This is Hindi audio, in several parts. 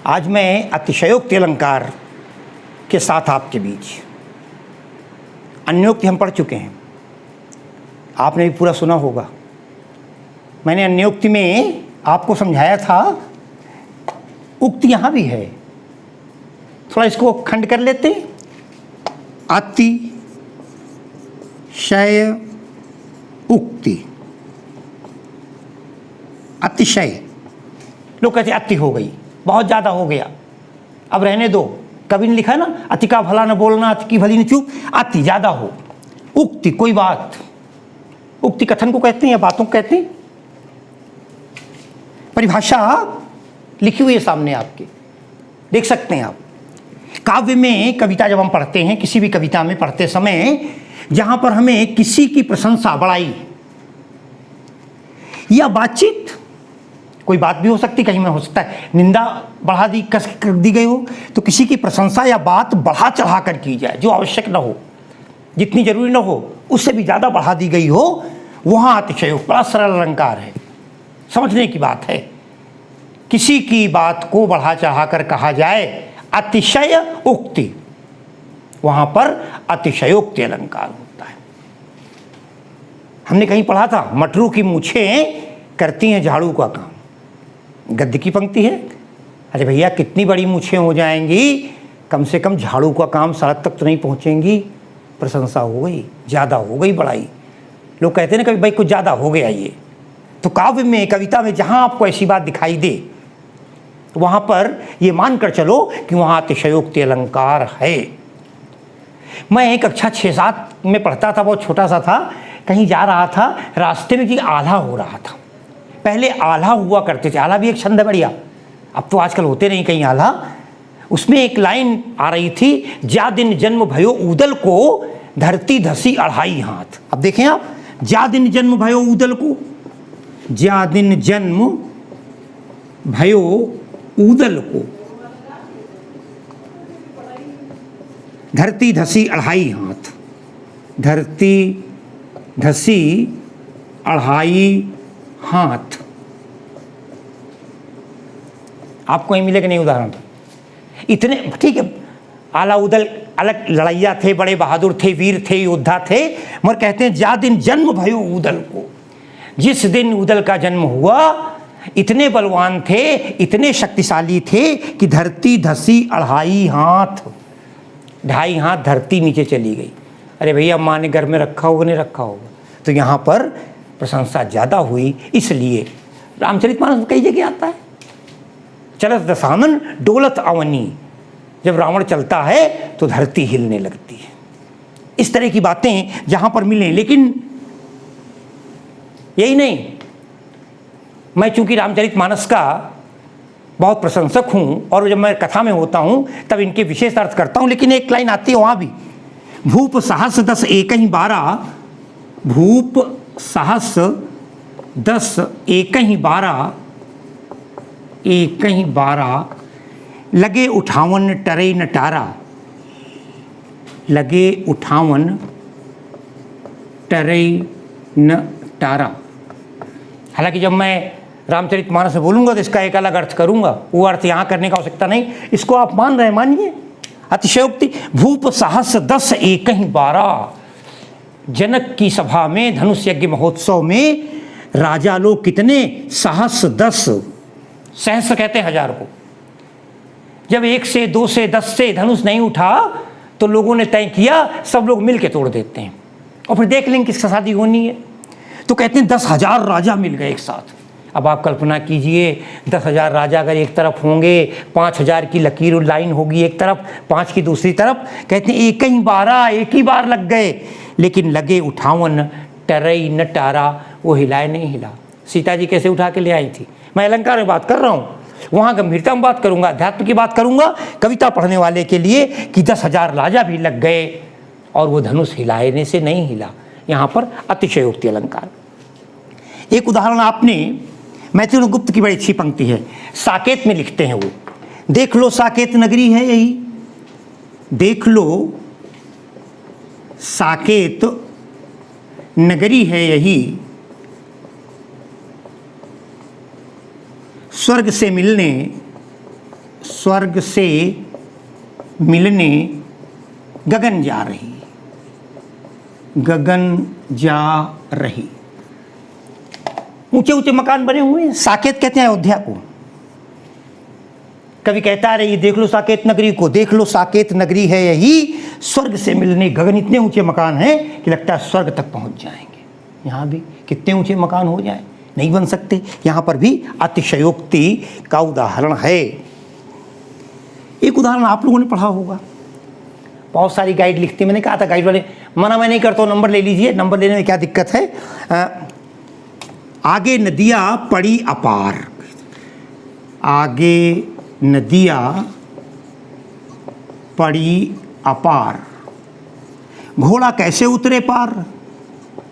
आज मैं अतिशयोक्ति अलंकार के साथ आपके बीच, अन्योक्ति हम पढ़ चुके हैं, आपने भी पूरा सुना होगा। मैंने अन्योक्ति में आपको समझाया था, उक्ति यहाँ भी है, थोड़ा इसको खंड कर लेते हैं। अतिशय उक्ति, अतिशय, लोग कहते अति हो गई, बहुत ज़्यादा हो गया, अब रहने दो। कभी ने लिखा है ना, अति का भला न बोलना, अति की भली न चूक, अति ज़्यादा हो। उक्ति, कोई बात, उक्ति कथन को कहते हैं या बातों को कहते हैं। परिभाषा लिखी हुई है सामने आपके, देख सकते हैं आप। काव्य में, कविता जब हम पढ़ते हैं, किसी भी कविता में पढ़ते समय, जहां पर हमें किसी की प्रशंसा, बड़ाई या बातचीत, कोई बात भी हो सकती, कहीं में हो सकता है निंदा बढ़ा दी, कस कर दी गई हो, तो किसी की प्रशंसा या बात बढ़ा चढ़ा कर की जाए, जो आवश्यक न हो, जितनी जरूरी न हो, उससे भी ज़्यादा बढ़ा दी गई हो, वहाँ अतिशय। बड़ा सरल अलंकार है, समझने की बात है। किसी की बात को बढ़ा चढ़ा कर कहा जाए, अतिशय उक्ति, वहाँ पर अतिशयोक्ति अलंकार होता है। हमने कहीं पढ़ा था, मटरू की मूछें करती हैं झाड़ू का काम। गद्य की पंक्ति है। अरे भैया, कितनी बड़ी मूछें हो जाएंगी, कम से कम झाड़ू का काम सड़क तक तो नहीं पहुंचेंगी। प्रशंसा हो गई, ज़्यादा हो गई बड़ाई। लोग कहते हैं ना कभी, भाई कुछ ज़्यादा हो गया ये। तो काव्य में, कविता में जहाँ आपको ऐसी बात दिखाई दे, वहाँ पर ये मानकर चलो कि वहाँ अतिशयोक्ति अलंकार है। मैं एक कक्षा 6-7 में पढ़ता था, बहुत छोटा सा था, कहीं जा रहा था, रास्ते में कि आल्हा हो रहा था। पहले आल्हा हुआ करते थे, आल्हा भी एक छंद है बढ़िया, अब तो आजकल होते नहीं कहीं आल्हा। उसमें एक लाइन आ रही थी, जा दिन जन्म भयो ऊदल को, धरती धसी अढ़ाई हाथ। अब देखें आप, जा दिन जन्म भयो ऊदल को, जा दिन जन्म भयो ऊदल को, धरती धसी अढ़ाई हाथ, धरती धसी अढ़ाई हाथ। आपको ही मिलेगा नहीं उदाहरण, इतने ठीक है। आला उदल अलग लड़ैया थे, बड़े बहादुर थे, वीर थे, योद्धा थे, मगर कहते हैं जा दिन जन्म भयो ऊदल को, जिस दिन ऊदल का जन्म हुआ, इतने बलवान थे, इतने शक्तिशाली थे कि धरती धसी अढ़ाई हाथ, 2.5 हाथ धरती नीचे चली गई। अरे भैया, माँ ने घर में रखा होगा, नहीं रखा होगा। तो यहाँ पर प्रशंसा ज़्यादा हुई, इसलिए रामचरितमानस में कई जगह आता है, चलत दशानन डोलत अवनी, जब रावण चलता है तो धरती हिलने लगती है। इस तरह की बातें जहाँ पर मिलें। लेकिन यही नहीं, मैं चूंकि रामचरितमानस का बहुत प्रशंसक हूँ और जब मैं कथा में होता हूँ तब इनके विशेष अर्थ करता हूँ, लेकिन एक लाइन आती है वहाँ भी, भूप साहस 10 एक ही 12, भूप साहस 10 एक ही 12, एक ही 12, लगे उठावन टरे न टारा, लगे उठावन टरे न टारा। हालांकि जब मैं रामचरितमानस में बोलूँगा तो इसका एक अलग अर्थ करूँगा, वो अर्थ यहाँ करने का आवश्यकता नहीं। इसको आप मान रहे, मानिए। अतिशयोक्ति, भूप साहस 10 एक ही 12, जनक की सभा में, धनुष यज्ञ महोत्सव में राजा लोग कितने, साहस 10, सहस्र कहते हैं 1000 को। जब 1 से 2 से 10 से धनुष नहीं उठा तो लोगों ने तय किया सब लोग मिल के तोड़ देते हैं, और फिर देख लेंगे किसका शादी होनी है। तो कहते हैं 10,000 राजा मिल गए एक साथ। अब आप कल्पना कीजिए, 10,000 राजा अगर एक तरफ होंगे, 5,000 की लकीर लाइन होगी एक तरफ, 5 की दूसरी तरफ, कहते हैं एक ही 12, एक ही बार लग गए, लेकिन लगे उठावन टरई न टारा, वो हिलाए नहीं हिला। सीता जी कैसे उठा के ले आई थी। मैं अलंकार में बात कर रहा हूँ, वहाँ गंभीरता में बात करूँगा, अध्यात्म की बात करूँगा कविता पढ़ने वाले के लिए, कि 10,000 राजा भी लग गए और वो धनुष हिलाने से नहीं हिला। यहाँ पर अतिशयोक्ति अलंकार। एक उदाहरण आपने, मैथिली गुप्त की बड़ी अच्छी पंक्ति है, साकेत में लिखते हैं वो, देख लो साकेत नगरी है यही, देख लो साकेत नगरी है यही, स्वर्ग से मिलने स्वर्ग से मिलने गगन जा रही, गगन जा रही। ऊंचे ऊंचे मकान बने हुए हैं, साकेत कहते हैं अयोध्या को। कभी कहता रही देख लो साकेत नगरी को, देख लो साकेत नगरी है यही, स्वर्ग से मिलने गगन। इतने ऊंचे मकान हैं कि लगता है स्वर्ग तक पहुंच जाएंगे। यहाँ भी कितने ऊंचे मकान हो जाएं, नहीं बन सकते। यहाँ पर भी अतिशयोक्ति का उदाहरण है। एक उदाहरण आप लोगों ने पढ़ा होगा, बहुत सारी गाइड लिखती, मैंने कहा था गाइड वाले मना मैं नहीं करता हूँ, नंबर ले लीजिए, नंबर लेने में क्या दिक्कत है। आगे नदियाँ पड़ी अपार, आगे नदियाँ पड़ी अपार, घोड़ा कैसे उतरे पार,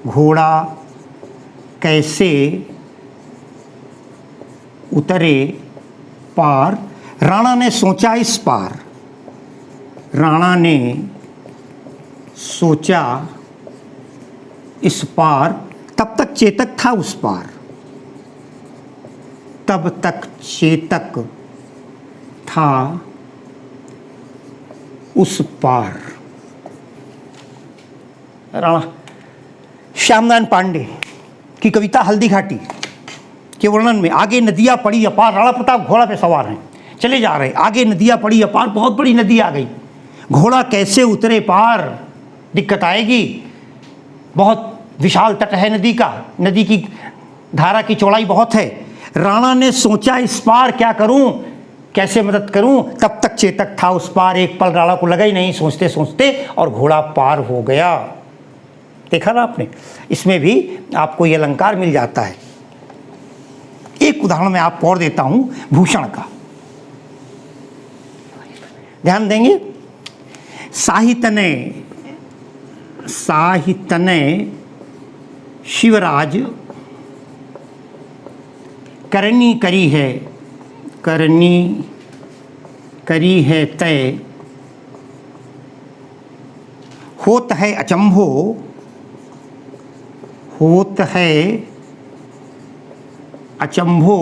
घोड़ा कैसे उतरे पार, राणा ने सोचा इस पार, राणा ने सोचा इस पार, तब तक चेतक था उस पार, तब तक चेतक था उस पार। राणा श्यामनारायण पांडे की कविता हल्दी घाटी के वर्णन में, आगे नदियाँ पड़ी अपार, राणा प्रताप घोड़ा पे सवार हैं, चले जा रहे, आगे नदियाँ पड़ी अपार, बहुत बड़ी नदी आ गई, घोड़ा कैसे उतरे पार, दिक्कत आएगी, बहुत विशाल तट है नदी का, नदी की धारा की चौड़ाई बहुत है। राणा ने सोचा इस पार क्या करूं, कैसे मदद करूं, तब तक चेतक था उस पार। एक पल राणा को लगा ही नहीं, सोचते सोचते और घोड़ा पार हो गया। देखा ना आपने, इसमें भी आपको ये अलंकार मिल जाता है। एक उदाहरण मैं आपको और देता हूं भूषण का, ध्यान देंगे। साहितने शिवराज करनी करी है, करनी करी है तय, होत है अचंभो, होत है अचंभो,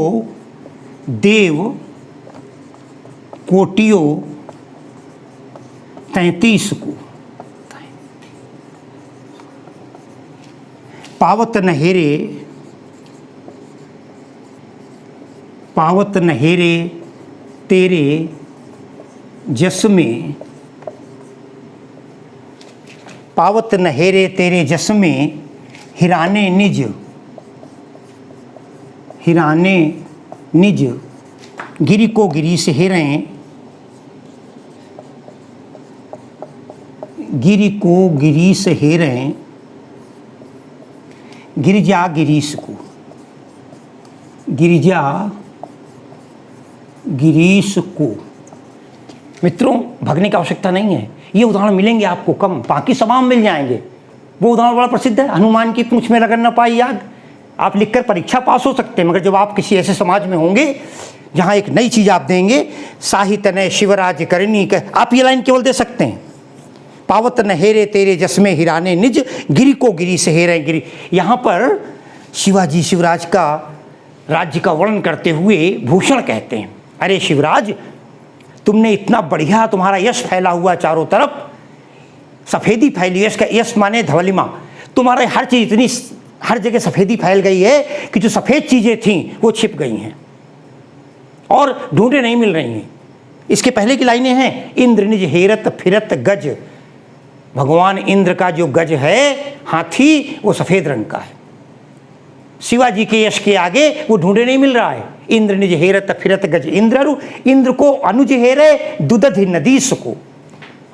देव कोटियो 33 को, पावत नहेरे, पावत नहेरे तेरे जस में, पावत नहेरे तेरे जस में, हिराने निज, हिराने निज, गिरि को गिरी से हेरें, गिरि को गिरी से हेरें, गिरिजा गिरीश को, गिरिजा गिरीश को। मित्रों भगने की आवश्यकता नहीं है, ये उदाहरण मिलेंगे आपको कम, बाकी तमाम मिल जाएंगे। वो उदाहरण बड़ा प्रसिद्ध है, हनुमान की पूंछ में लगन न पाई आग। आप लिखकर परीक्षा पास हो सकते हैं, मगर जब आप किसी ऐसे समाज में होंगे जहाँ एक नई चीज़ आप देंगे, साहित्य ने शिवराज करनी, आप ये लाइन केवल दे सकते हैं, पावत नहेरे तेरे जसमें हिराने निज, गिरि को गिरी से हेरे गिरी। यहाँ पर शिवाजी शिवराज का राज्य का वर्णन करते हुए भूषण कहते हैं, अरे शिवराज तुमने इतना बढ़िया, तुम्हारा यश फैला हुआ चारों तरफ, सफ़ेदी फैली, यश का यश माने धवलिमा, तुम्हारे हर चीज़ इतनी, हर जगह सफ़ेदी फैल गई है कि जो सफ़ेद चीज़ें थीं वो छिप गई हैं और ढूंढे नहीं मिल रही हैं। इसके पहले की लाइनें हैं, इंद्र निज हेरत फिरत गज, भगवान इंद्र का जो गज है हाथी, वो सफ़ेद रंग का है। शिवाजी के यश के आगे वो ढूंढे नहीं मिल रहा है। इंद्र निज हेरत फिरत गज, इंद्र को अनुज हेरे दुदधि नदीस को,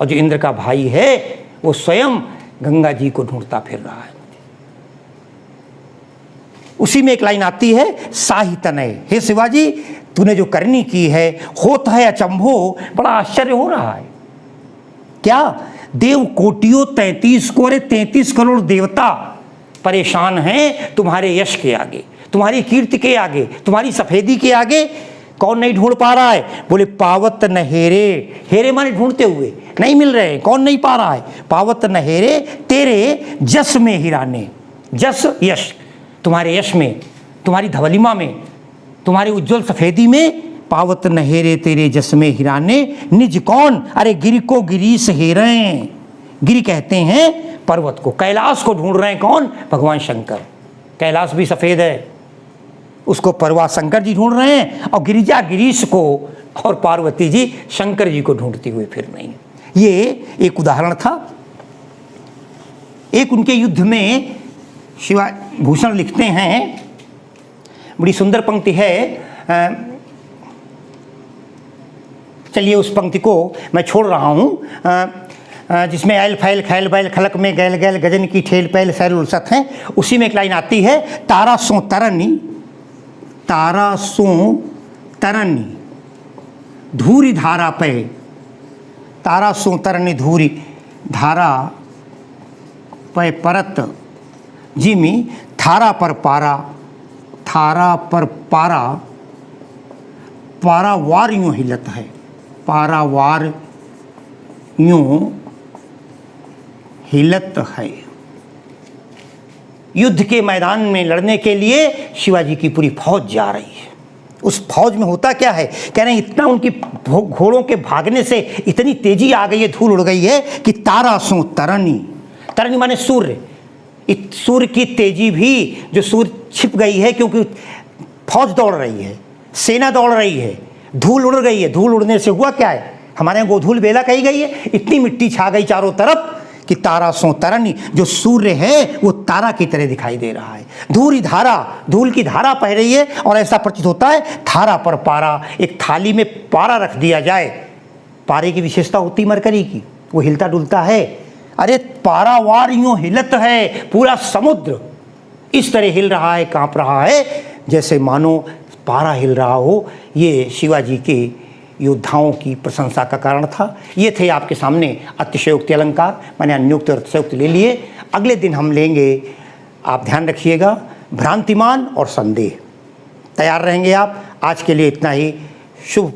और जो इंद्र का भाई है वो स्वयं गंगा जी को ढूंढता फिर रहा है। उसी में एक लाइन आती है, साहितनय, हे शिवाजी तूने जो करनी की है, होता है अचंभो, बड़ा आश्चर्य हो रहा है। क्या? देव कोटियों 33 को, अरे 33 करोड़ देवता परेशान हैं तुम्हारे यश के आगे, तुम्हारी कीर्ति के आगे, तुम्हारी सफेदी के आगे। कौन नहीं ढूंढ पा रहा है? बोले पावत नहेरे, हेरे माने ढूंढते हुए, नहीं मिल रहे। कौन नहीं पा रहा है? पावत नहेरे तेरे जस में हिराने, जस यश, तुम्हारे यश में, तुम्हारी धवलिमा में, तुम्हारी उज्जवल सफेदी में पावत न हेरे तेरे जस में हिराने, निज कौन अरे गिरि को गिरीश हेरें। गिरि कहते हैं पर्वत को, कैलाश को ढूंढ रहे हैं कौन? भगवान शंकर। कैलाश भी सफ़ेद है, उसको परवा शंकर जी ढूंढ रहे हैं, और गिरिजा गिरीश को और पार्वती जी शंकर जी को ढूंढती हुई फिर रही हैं। ये एक उदाहरण था। एक उनके युद्ध में शिवा भूषण लिखते हैं, बड़ी सुंदर पंक्ति है, चलिए उस पंक्ति को मैं छोड़ रहा हूँ, जिसमें ऐल फैल खैल बैल खलक में गैल गैल गजन की ठेल पैल सैर उलसत हैं। उसी में एक लाइन आती है, तारा सो तरनी, तारा सो तरनी धूरी धारा पे, तारा सो तरनी धूरी धारा पे परत जिमी थारा पर पारा, थारा पर पारा, पारावार यूँ हिलत है, पारावार यूँ हिलत है। युद्ध के मैदान में लड़ने के लिए शिवाजी की पूरी फौज जा रही है। उस फौज में होता क्या है, कह रहे हैं इतना उनकी घोड़ों के भागने से इतनी तेजी आ गई है, धूल उड़ गई है कि तारा सो तरनी, तरनी माने सूर्य, सूर्य की तेजी भी जो सूर्य छिप गई है, क्योंकि फौज दौड़ रही है, सेना दौड़ रही है, धूल उड़ गई है। धूल उड़ने से हुआ क्या है, हमारे यहाँ गोधूल बेला कही गई है, इतनी मिट्टी छा गई चारों तरफ कि तारा सो तरनी, जो सूर्य है वो तारा की तरह दिखाई दे रहा है। धूरी धारा, धूल की धारा बह रही है, और ऐसा प्रतीत होता है थारा पर पारा, एक थाली में पारा रख दिया जाए। पारे की विशेषता होती मरकरी की, वो हिलता डुलता है। अरे पारावार यूँ हिलत है, पूरा समुद्र इस तरह हिल रहा है, कांप रहा है, जैसे मानो पारा हिल रहा हो। ये शिवाजी के योद्धाओं की प्रशंसा का कारण था। ये थे आपके सामने अतिशयोक्ति अलंकार, मैंने अन्योक्ति और अतिशयोक्ति ले लिए। अगले दिन हम लेंगे, आप ध्यान रखिएगा, भ्रांतिमान और संदेह। तैयार रहेंगे आप। आज के लिए इतना ही। शुभ